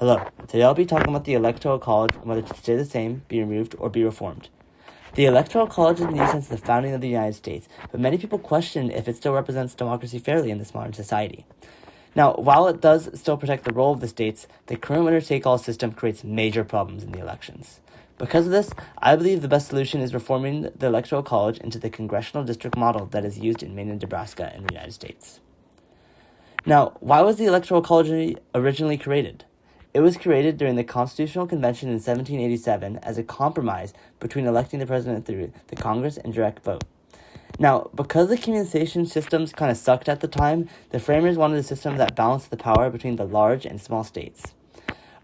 Hello, today I'll be talking about the Electoral College and whether it should stay the same, be removed, or be reformed. The Electoral College has been used since the founding of the United States, but many people question if it still represents democracy fairly in this modern society. Now, while it does still protect the role of the states, the current winner-take-all system creates major problems in the elections. Because of this, I believe the best solution is reforming the Electoral College into the congressional district model that is used in Maine and Nebraska in the United States. Now, why was the Electoral College originally created? It was created during the Constitutional Convention in 1787 as a compromise between electing the president through the Congress and direct vote. Now, because the communication systems kind of sucked at the time, the framers wanted a system that balanced the power between the large and small states.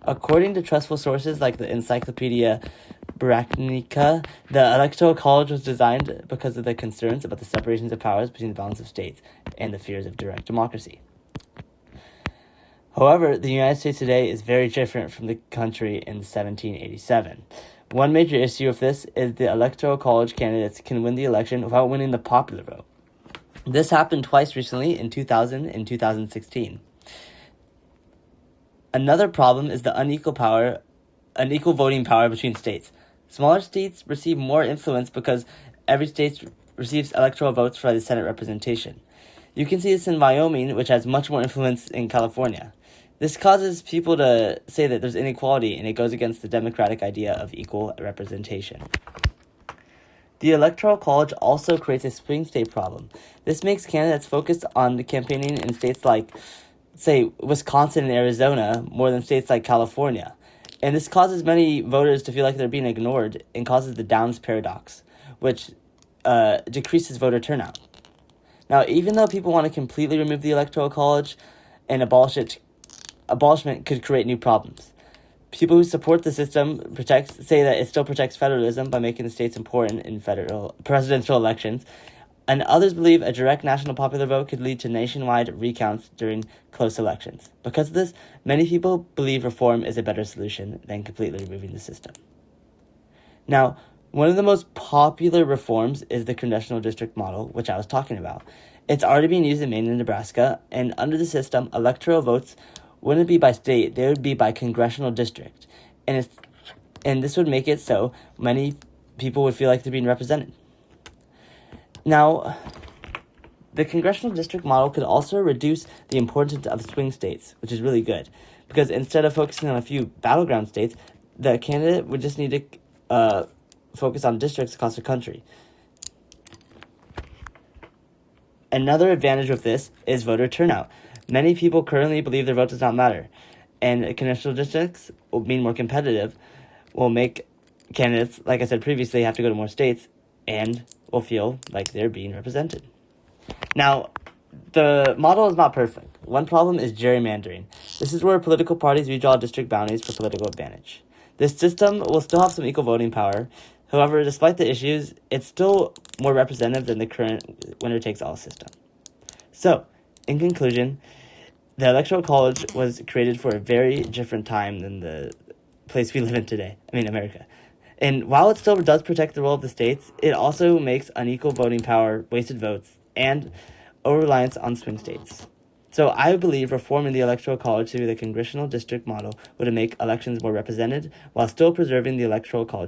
According to trustful sources like the Encyclopedia Britannica, the Electoral College was designed because of the concerns about the separations of powers between the balance of states and the fears of direct democracy. However, the United States today is very different from the country in 1787. One major issue of this is the Electoral College candidates can win the election without winning the popular vote. This happened twice recently in 2000 and 2016. Another problem is the unequal voting power between states. Smaller states receive more influence because every state receives electoral votes for the Senate representation. You can see this in Wyoming, which has much more influence in California. This causes people to say that there's inequality, and it goes against the democratic idea of equal representation. The Electoral College also creates a swing state problem. This makes candidates focus on the campaigning in states like, say, Wisconsin and Arizona more than states like California. And this causes many voters to feel like they're being ignored and causes the Downs paradox, which decreases voter turnout. Now, even though people want to completely remove the Electoral College and abolishment could create new problems. People who support the system say that it still protects federalism by making the states important in presidential elections, and others believe a direct national popular vote could lead to nationwide recounts during close elections. Because of this, many people believe reform is a better solution than completely removing the system. Now, one of the most popular reforms is the congressional district model, which I was talking about. It's already being used in Maine and Nebraska, and under the system, electoral votes wouldn't be by state, they would be by congressional district. And this would make it so many people would feel like they're being represented. Now, the congressional district model could also reduce the importance of swing states, which is really good. Because instead of focusing on a few battleground states, the candidate would just need to focus on districts across the country. Another advantage of this is voter turnout. Many people currently believe their vote does not matter, and congressional districts will be more competitive, will make candidates, like I said previously, have to go to more states, and will feel like they're being represented. Now, the model is not perfect. One problem is gerrymandering. This is where political parties redraw district boundaries for political advantage. This system will still have some equal voting power. However, despite the issues, it's still more representative than the current winner-takes-all system. So, in conclusion, the Electoral College was created for a very different time than the place we live in today. America. And while it still does protect the role of the states, it also makes unequal voting power, wasted votes, and over-reliance on swing states. So I believe reforming the Electoral College to the congressional district model would make elections more represented while still preserving the Electoral College